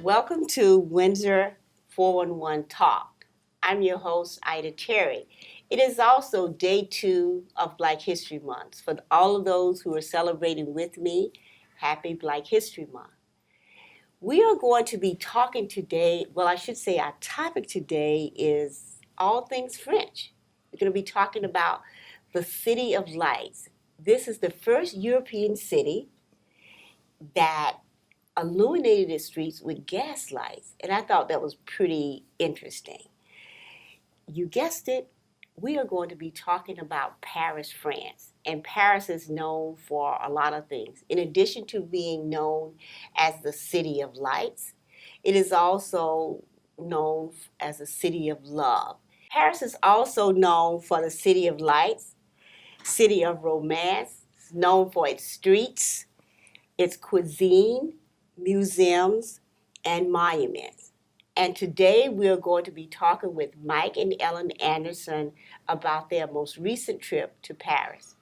Welcome to Windsor 411 Talk. I'm your host, Ida Terry. It is also day 2 of Black History Month. For all of those who are celebrating with me, happy Black History Month. We are going to be talking today, well, I should say our topic today is all things French. We're going to be talking about the City of Lights. This is the first European city that illuminated its streets with gas lights, and I thought that was pretty interesting. You guessed it, we are going to be talking about Paris, France. And Paris is known for a lot of things. In addition to being known as the City of Lights, it is also known as a city of love. Paris is also known for the City of Lights, City of Romance, known for its streets, its cuisine, museums, and monuments. And today we're going to be talking with Mike and Helen Anderson about their most recent trip to Paris.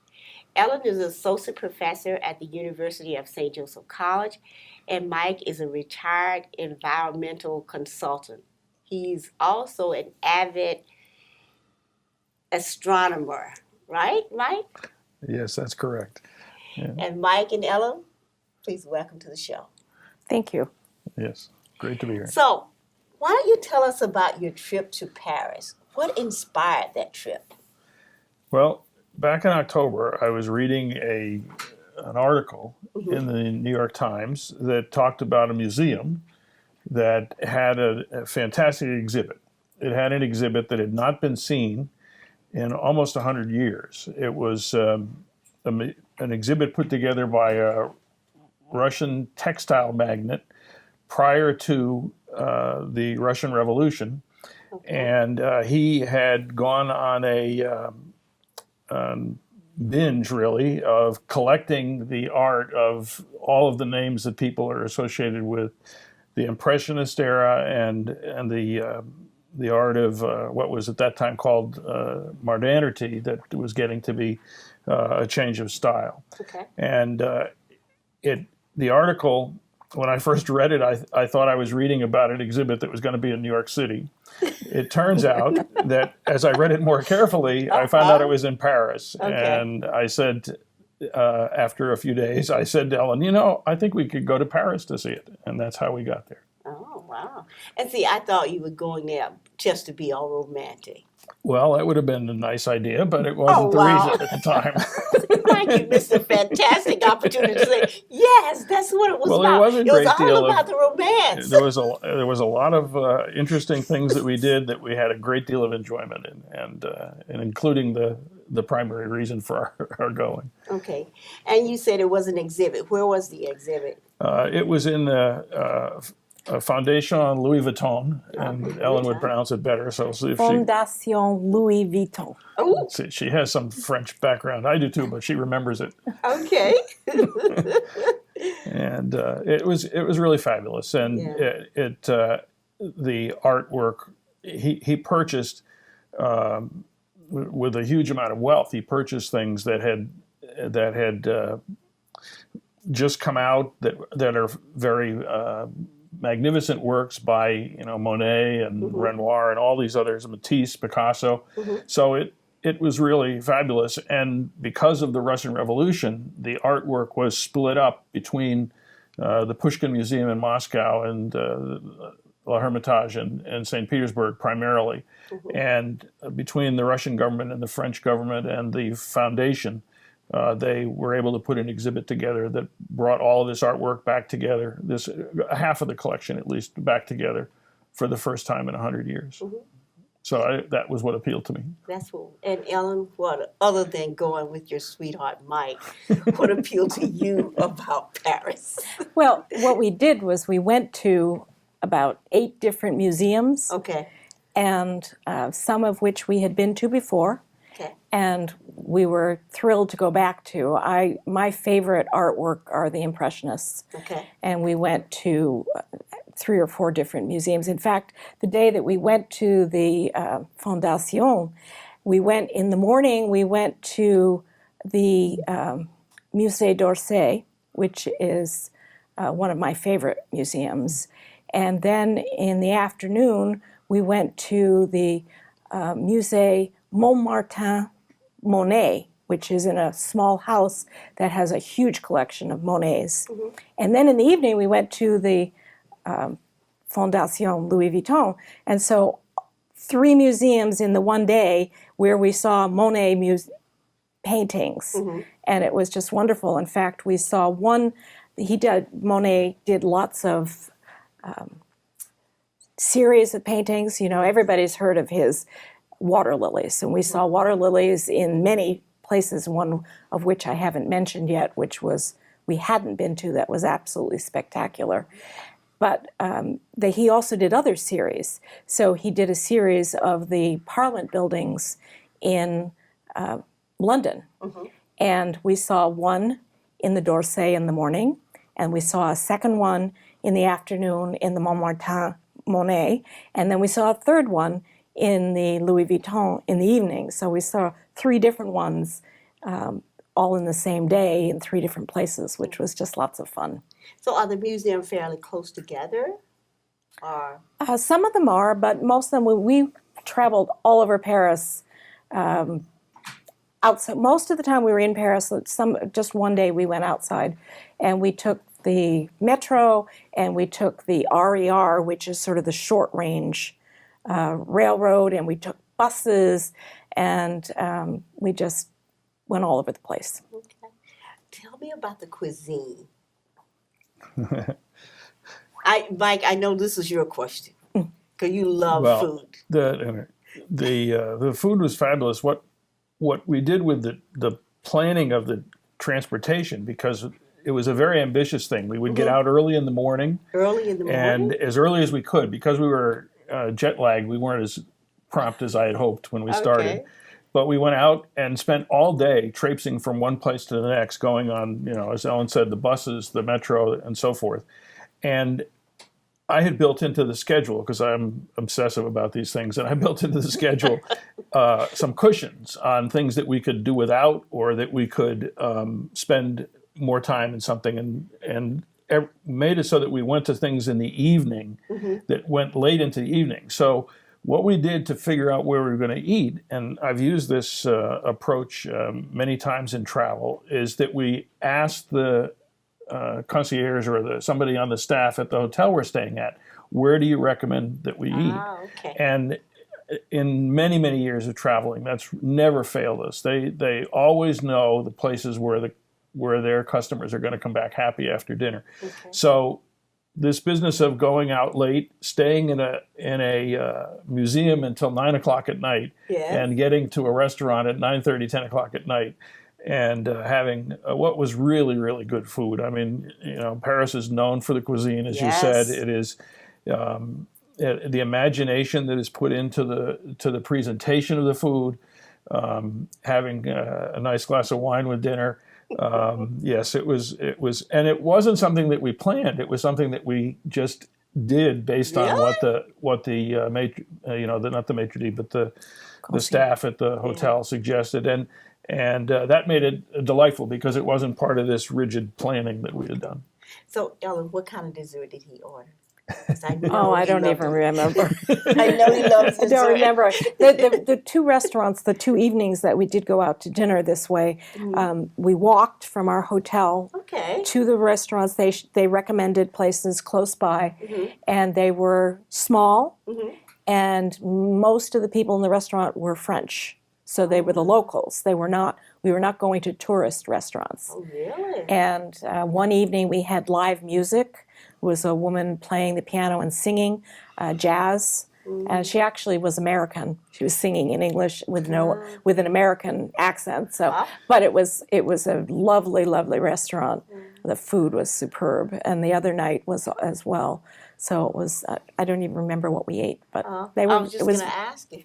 Helen is an associate professor at the University of St. Joseph College, and Mike is a retired environmental consultant. He's also an avid astronomer, right, Mike? Yes, that's correct. Yeah. And Mike and Helen, please welcome to the show. Thank you. Yes, great to be here. So, why don't you tell us about your trip to Paris? What inspired that trip? Well, back in October, I was reading an article in the New York Times that talked about a museum that had a fantastic exhibit. It had an exhibit that had not been seen in almost 100 years. It was an exhibit put together by a Russian textile magnate prior to the Russian Revolution, and he had gone on a binge, really, of collecting the art of all of the names that people are associated with the Impressionist era and the art of what was at that time called modernity, that was getting to be a change of style. Okay. And the article, when I first read it, I thought I was reading about an exhibit that was going to be in New York City. It turns out that as I read it more carefully, I found out it was in Paris. Okay. And I said, after a few days, I said to Ellen, I think we could go to Paris to see it. And that's how we got there. Oh, wow. And see, I thought you were going there just to be all romantic. Well, that would have been a nice idea, but it wasn't the reason at the time. Mike, you missed a fantastic opportunity to say, yes, that's what it was about. Well, it was all about the romance. There was a lot of interesting things that we did that we had a great deal of enjoyment in, and including the primary reason for our going. Okay. And you said it was an exhibit. Where was the exhibit? It was in the Fondation Louis Vuitton, and Ellen would pronounce it better. So see if Fondation Louis Vuitton. Oh, she has some French background. I do too, but she remembers it. Okay. And it was really fabulous, and the artwork he purchased with a huge amount of wealth. He purchased things that had just come out that are very magnificent works by Monet and Renoir and all these others, Matisse, Picasso. So it was really fabulous. And because of the Russian Revolution, the artwork was split up between the Pushkin Museum in Moscow and La Hermitage in St. Petersburg primarily. And between the Russian government and the French government and the foundation, they were able to put an exhibit together that brought all of this artwork back together, half of the collection at least, back together for the first time in 100 years. So that was what appealed to me. That's what. And Ellen, what other than going with your sweetheart Mike, what appealed to you about Paris? Well, what we did was we went to about 8 different museums. Okay. And some of which we had been to before. Okay. And we were thrilled to go back to. My favorite artwork are the Impressionists. Okay. And we went to 3 or 4 different museums. In fact, the day that we went to the Fondation, in the morning, we went to the Musée d'Orsay, which is one of my favorite museums. And then in the afternoon, we went to the Musée Montmartin Monet, which is in a small house that has a huge collection of Monets. And then in the evening, we went to the Fondation Louis Vuitton. And so 3 museums in the one day where we saw Monet paintings. And it was just wonderful. In fact, we saw one, Monet did lots of series of paintings. You know, everybody's heard of his water lilies. And we saw water lilies in many places, one of which I haven't mentioned yet, which was we hadn't been to, that was absolutely spectacular. But he also did other series. So he did a series of the Parliament buildings in London. And we saw one in the d'Orsay in the morning, and we saw a second one in the afternoon in the Montmartin Monet, and then we saw a third one in the Louis Vuitton in the evening. So we saw 3 different ones all in the same day in 3 different places, which was just lots of fun. So are the museums fairly close together? Or? Some of them are, but most of them, we traveled all over Paris. Outside, most of the time we were in Paris. Just one day we went outside, and we took the metro, and we took the RER, which is sort of the short range railroad, and we took buses, and we just went all over the place. Okay. Tell me about the cuisine. Mike, I know this is your question because you love food. The food was fabulous. What we did with the planning of the transportation, because it was a very ambitious thing. We would get out early in the morning. And as early as we could, because we were jet lagged, we weren't as prompt as I had hoped when we started. But we went out and spent all day traipsing from one place to the next, going on, as Ellen said, the buses, the metro, and so forth. And I had built into the schedule, because I'm obsessive about these things, and I built into the schedule some cushions on things that we could do without, or that we could spend more time in something, and made it so that we went to things in the evening that went late into the evening. So what we did to figure out where we were going to eat, and I've used this approach many times in travel, is that we asked the concierge or somebody on the staff at the hotel we're staying at, where do you recommend that we eat? And in many, many years of traveling, that's never failed us. They always know the places where their customers are going to come back happy after dinner. So this business of going out late, staying in a museum until 9 o'clock at night, and getting to a restaurant at 9:30, 10 o'clock at night, and having what was really, really good food. I mean, Paris is known for the cuisine, as you said. It is the imagination that is put into the presentation of the food. Having a nice glass of wine with dinner. Yes, it was, and it wasn't something that we planned. It was something that we just did based on what the not the maitre d', but the staff at the hotel suggested, and that made it delightful, because it wasn't part of this rigid planning that we had done. So, Ellen, what kind of dessert did he order? I don't even remember. I know he loves dessert. I don't remember. The 2 restaurants, the 2 evenings that we did go out to dinner this way, we walked from our hotel to the restaurants. They recommended places close by, and they were small, and most of the people in the restaurant were French. So they were the locals. We were not going to tourist restaurants. Oh, really? And one evening we had live music. It was a woman playing the piano and singing jazz. And she actually was American. She was singing in English with an American accent. So, but it was a lovely, lovely restaurant. The food was superb, and the other night was as well. So it was. I don't even remember what we ate, but I was just going to ask you.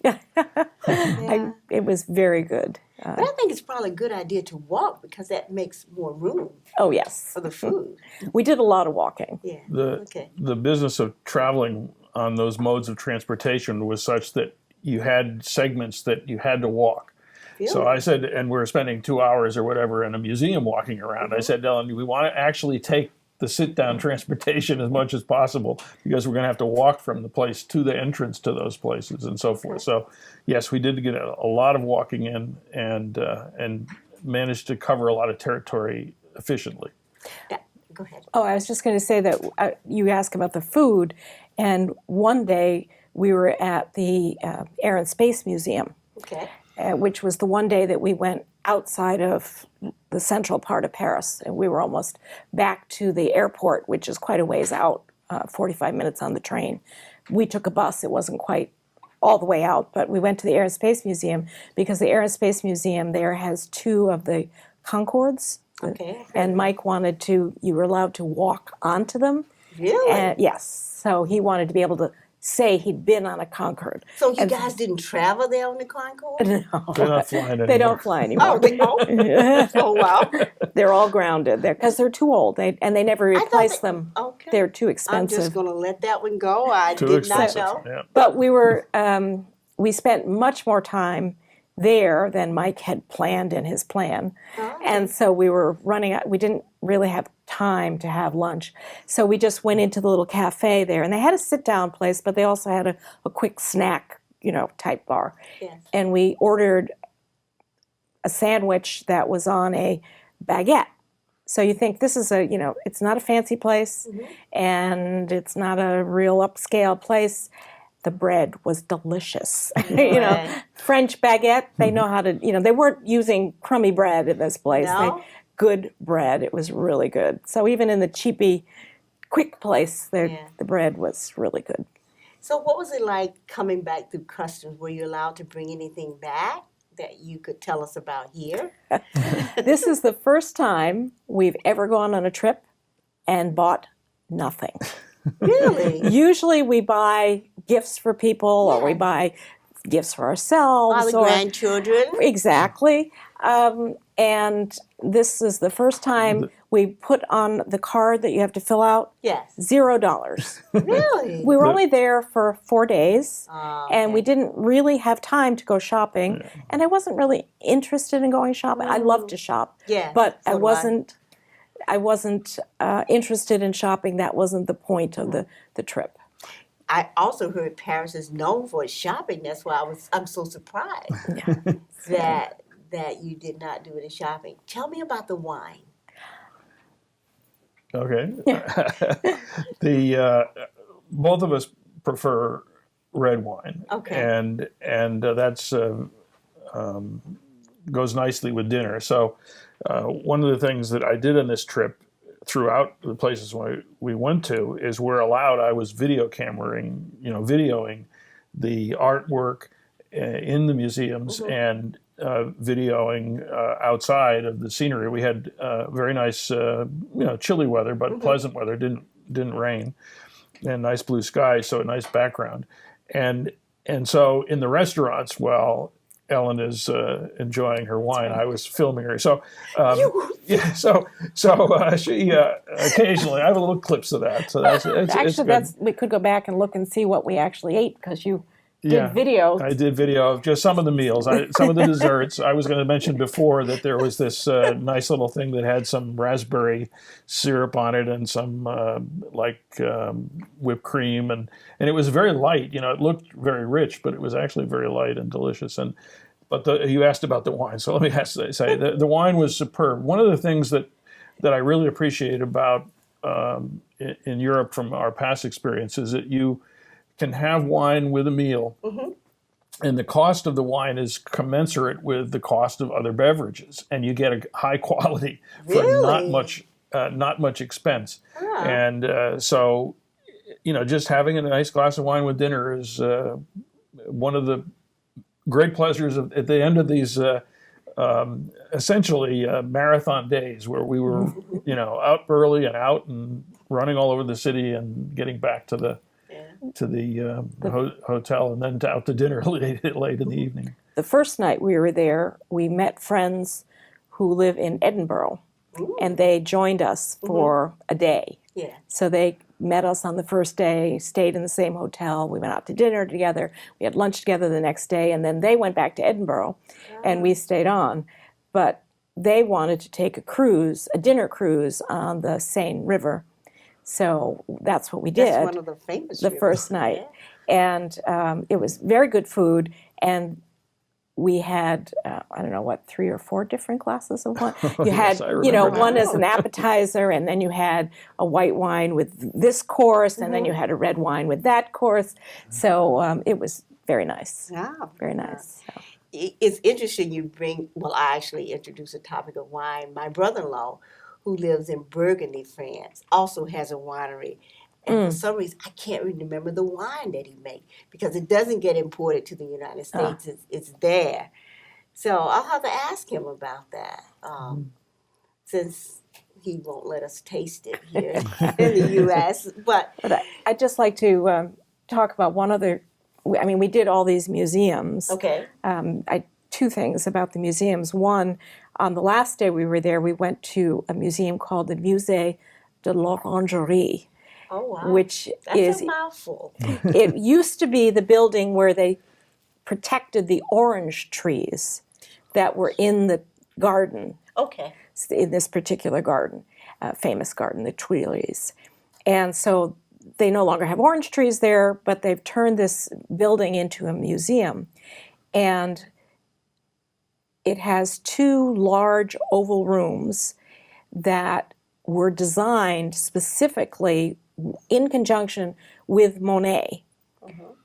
It was very good. But I think it's probably a good idea to walk, because that makes more room. Oh yes, for the food. We did a lot of walking. Yeah. The business of traveling on those modes of transportation was such that you had segments that you had to walk. Really? So I said, and we're spending 2 hours or whatever in a museum walking around. I said, Ellen, we want to actually take the sit-down transportation as much as possible because we're going to have to walk from the place to the entrance to those places and so forth. So, yes, we did get a lot of walking in and managed to cover a lot of territory efficiently. Yeah, go ahead. Oh, I was just going to say that you asked about the food, and one day we were at the Air and Space Museum, Okay. which was the one day that we went outside of the central part of Paris, and we were almost back to the airport, which is quite a ways out, 45 minutes on the train. We took a bus. It wasn't quite all the way out, but we went to the Air and Space Museum because the Air and Space Museum there has two of the Concords. Okay. And Mike wanted you were allowed to walk onto them. Really? And, yes. So he wanted to be able to say he'd been on a Concorde. So you guys didn't travel there on the Concorde? No. They're not flying anymore. They don't fly anymore. Oh, they don't? Oh, wow. They're all grounded there because they're too old. They never replace them. Okay. They're too I'm expensive. just going to let that one go. I Too did expensive. not know. Yeah. But we spent much more time there than Mike had planned in his plan. Oh. And so we were running out. We didn't really have time to have lunch. So we just went into the little cafe there. And they had a sit-down place, but they also had a quick snack, type bar. Yes. And we ordered a sandwich that was on a baguette. So you think this is it's not a fancy place, and it's not a real upscale place. The bread was delicious. Right. French baguette, they know how to, they weren't using crummy bread in this place. No? Good bread. It was really good. So even in the cheapy, quick place, the bread was really good. So what was it like coming back through customs? Were you allowed to bring anything back that you could tell us about here? This is the first time we've ever gone on a trip and bought nothing. Really? Usually we buy gifts for people or we buy gifts for ourselves. All the grandchildren? Exactly. And this is the first time we put on the card that you have to fill out Yes. $0. Really? We were only there for 4 days, Oh, and we okay. didn't really have time to go shopping. And I wasn't really interested in going shopping. I love to shop, Yes, but so I do I. wasn't. I wasn't interested in shopping. That wasn't the point of the trip. I also heard Paris is known for its shopping. That's why I'm so surprised that you did not do any shopping. Tell me about the wine. Okay. Both of us prefer red wine. Okay. And that's goes nicely with dinner. So one of the things that I did on this trip throughout the places we went to is we're allowed. I was videoing the artwork in the museums and videoing outside of the scenery. We had very nice, chilly weather, but pleasant weather. Didn't rain, and nice blue sky, so a nice background. And so in the restaurants, while Ellen is enjoying her wine, I was filming her. So she occasionally, I have a little clips of that. So it's good. We could go back and look and see what we actually ate because you did video. I did video of just some of the meals, some of the desserts. I was going to mention before that there was this nice little thing that had some raspberry syrup on it and some whipped cream, and it was very light. It looked very rich, but it was actually very light and delicious. But you asked about the wine, so let me say the wine was superb. One of the things that I really appreciate about in Europe from our past experience is that you can have wine with a meal, and the cost of the wine is commensurate with the cost of other beverages, and you get a high quality for not much expense. And so, just having a nice glass of wine with dinner is one of the great pleasures at the end of these essentially marathon days where we were, out early and out and running all over the city and getting back to the hotel and then out to dinner late in the evening. The first night we were there, we met friends who live in Edinburgh, and they joined us for a day. Yeah. So they met us on the first day, stayed in the same hotel. We went out to dinner together. We had lunch together the next day, and then they went back to Edinburgh, and we stayed on. But they wanted to take a cruise, a dinner cruise on the Seine River. So that's what we did. That's one of the famous the rivers. first night. Yeah. And it was very good food. And we had, I don't know what, 3 or 4 different glasses of wine. You Yes, had, I you know, remember one that. as an appetizer, and then you had a white wine with this course, and then you had a red wine with that course. So it was very nice. Yeah. Very nice. So. It's interesting you bring, well, I actually introduced the topic of wine. My brother-in-law, who lives in Burgundy, France, also has a winery. And for some reason, I can't remember the wine that he makes because it doesn't get imported to the United States. It's there. So I'll have to ask him about that since he won't let us taste it here in the U.S. But I'd just like to talk about one other. I mean, we did all these museums. okay. 2 things about the museums. One, on the last day we were there, we went to a museum called the Musée de l'Orangerie, Oh, wow. which That's is, a mouthful. it used to be the building where they protected the orange trees that were in the garden, Okay. in this particular garden, famous garden, the Tuileries. And so they no longer have orange trees there, but they've turned this building into a museum. And it has 2 large oval rooms that were designed specifically in conjunction with Monet.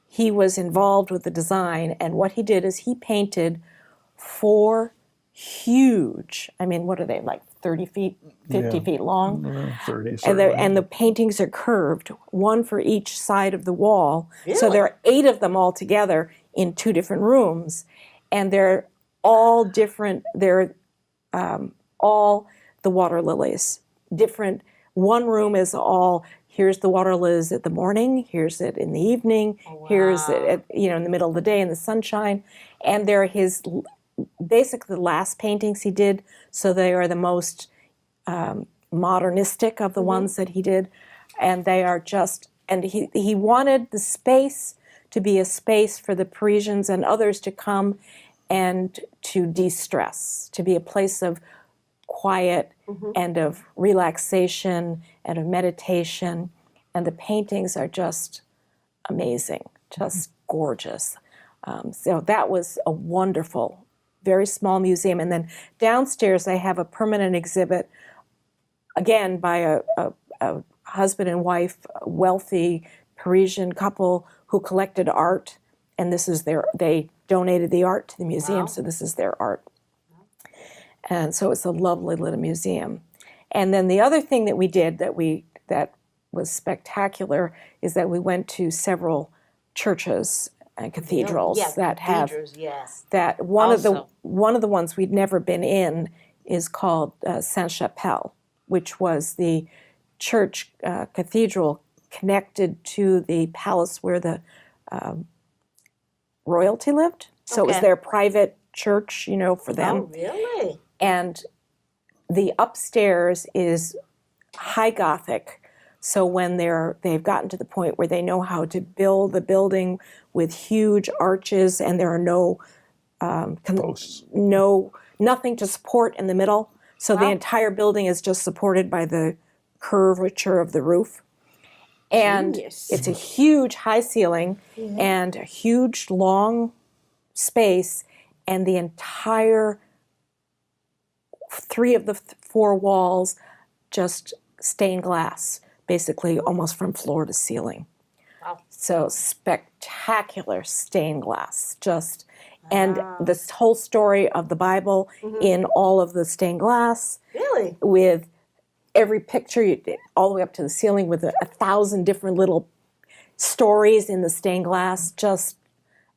He was involved with the design, and what he did is he painted 4 huge, I mean, what are they, like 30 feet, 50 feet long? 30, And certainly. the paintings are curved, one for each side of the wall. So Really? there are 8 of them all together in 2 different rooms, and they're all different. They're all the water lilies. Different. One room is all, here's the water lilies at the morning, here's it in the evening, here's it at, in the middle of the day in the sunshine, and they're his basically the last paintings he did. So they are the most modernistic of the ones that he did, and they are just. And he wanted the space to be a space for the Parisians and others to come and to de-stress, to be a place of quiet and of relaxation and of meditation. And the paintings are just amazing, just gorgeous. So that was a wonderful, very small museum. And then downstairs they have a permanent exhibit, again, by a husband and wife, wealthy Parisian couple who collected art. And this is they donated the art to the museum, so this is their art. And so it's a lovely little museum. And then the other thing that we did that was spectacular is that we went to several churches and cathedrals that have cathedrals, yes. that one of the ones we'd never been in is called Sainte-Chapelle, which was the church cathedral connected to the palace where the royalty lived. So it was their private church, for them. Oh, really? And the upstairs is high Gothic. So when they've gotten to the point where they know how to build the building with huge arches, and there are no Posts. nothing to support in the middle. So the entire building is just supported by the curvature of the roof. And Genius. it's a huge high ceiling and a huge long space, and the entire 3 of the 4 walls just stained glass, basically almost from floor to ceiling. Wow. So spectacular stained glass, just, and this whole story of the Bible in all of the stained glass. Really? With every picture, all the way up to the ceiling, with 1,000 different little stories in the stained glass. Just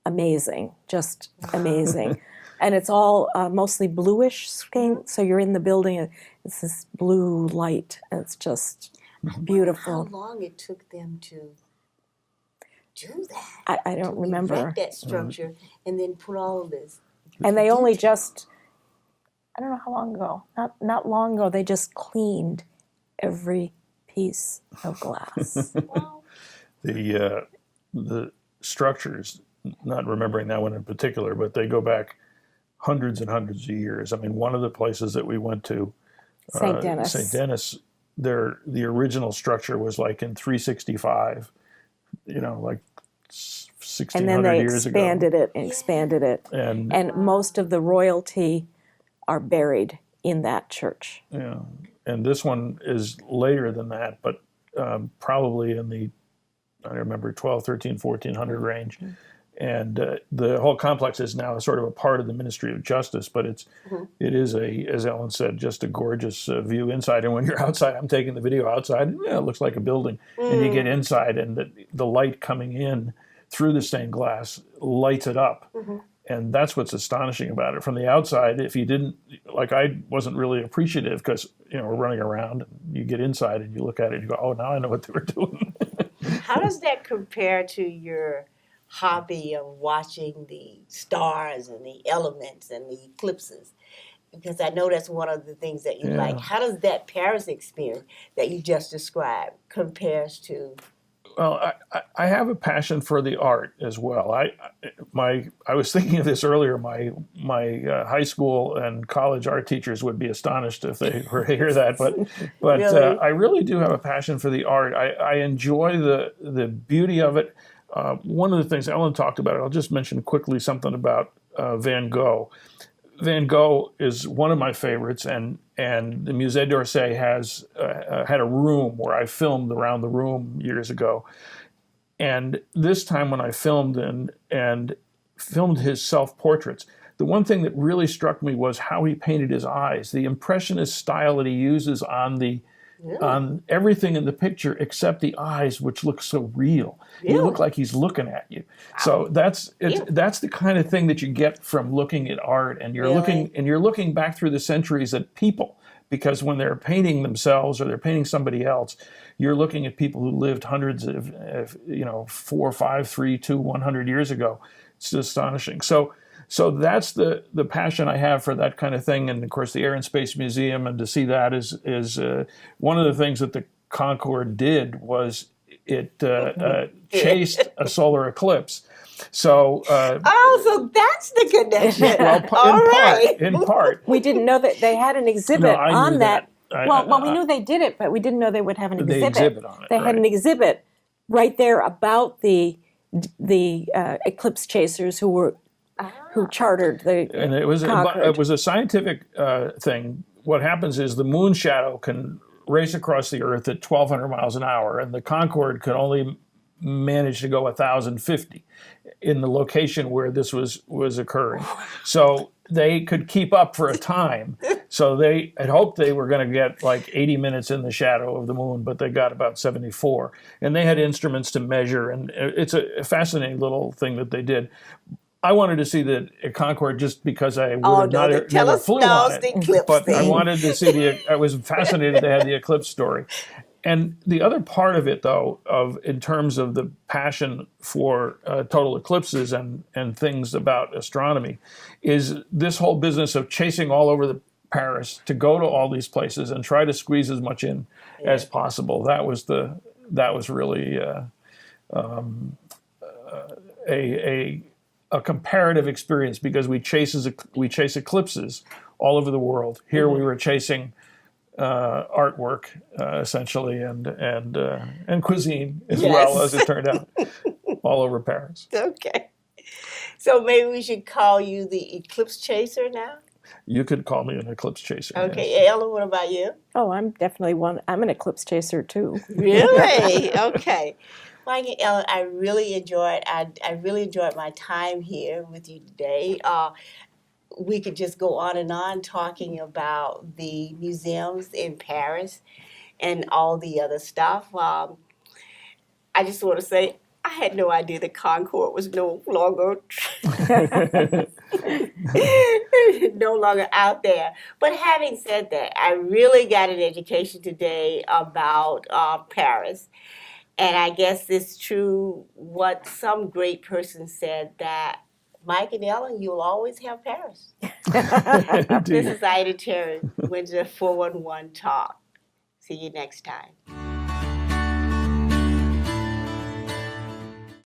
amazing, just amazing. And it's all mostly bluish skin, so you're in the building, it's this blue light, and it's just beautiful. How long it took them to do that? I don't remember. Erect that structure and then put all of this. And they only just, I don't know how long ago, not long ago, they just cleaned every piece of glass. Wow. The structures, not remembering that one in particular, but they go back hundreds and hundreds of years. I mean, one of the places that we went to, St. Denis. St. Denis, the original structure was like in 365, like 1,600 And then they years ago. expanded it. And most of the royalty are buried in that church. Yeah, and this one is later than that, but probably in the, I don't remember, 12, 13, 1400 range. And the whole complex is now sort of a part of the Ministry of Justice, but it is as Ellen said, just a gorgeous view inside. And when you're outside, I'm taking the video outside, and it looks like a building. And you get inside, and the light coming in through the stained glass lights it up. And that's what's astonishing about it. From the outside, if you didn't, like, I wasn't really appreciative because, we're running around, and you get inside and you look at it and you go, oh, now I know what they were doing. How does that compare to your hobby of watching the stars and the elements and the eclipses? Because I know that's one of the things that you like. How does that Paris experience that you just described compares to? Well, I have a passion for the art as well. I was thinking of this earlier. My high school and college art teachers would be astonished if they were to hear that. But Really? I really do have a passion for the art. I enjoy the beauty of it. One of the things Ellen talked about, I'll just mention quickly something about Van Gogh. Van Gogh is one of my favorites, and the Musée d'Orsay has had a room where I filmed around the room years ago. And this time when I filmed and filmed his self-portraits, the one thing that really struck me was how he painted his eyes, the impressionist style that he uses on everything in the picture except the eyes, which look so real. Really? You look like he's looking at you. So that's the kind of thing that you get from looking at art, and you're looking back through the centuries at people, because when they're painting themselves or they're painting somebody else, you're looking at people who lived hundreds of 4, 5, 3, 2, 100 years ago. It's astonishing. So that's the passion I have for that kind of thing. And of course, the Air and Space Museum, and to see that is one of the things that the Concorde did was it chased a solar eclipse. So so that's the connection. well, in part. We didn't know that they had an exhibit I on knew that. that. We knew they did it, but we didn't know they would have an exhibit. They exhibit on it. They had an exhibit right there about the eclipse chasers who chartered the And it was a scientific thing. What happens is the moon shadow can race across the Earth at 1,200 miles an hour, and the Concorde could only manage to go 1,050 in the location where this was occurring. So they could keep up for a time. So they had hoped they were going to get like 80 minutes in the shadow of the moon, but they got about 74. And they had instruments to measure, and it's a fascinating little thing that they did. I wanted to see the Concorde just because I would never flew on it. But I wanted to see I was fascinated they had the eclipse story. And the other part of it, though, in terms of the passion for total eclipses and things about astronomy, is this whole business of chasing all over Paris to go to all these places and try to squeeze as much in as possible. That was really a comparative experience, because we chase eclipses all over the world. Here we were chasing artwork essentially, and cuisine as well, as it turned out, all over Paris. Okay. So maybe we should call you the eclipse chaser now? You could call me an eclipse chaser. Okay. Yes. Ellen, what about you? Oh, I'm definitely one. I'm an eclipse chaser too. Really? Okay. Mike and Ellen, I really enjoyed my time here with you today. We could just go on and on talking about the museums in Paris and all the other stuff. I just want to say I had no idea the Concorde was no longer out there. But having said that, I really got an education today about Paris. And I guess it's true what some great person said, that Mike and Ellen, you'll always have Paris. This is Ida Terry, Windsor 411 Talk. See you next time.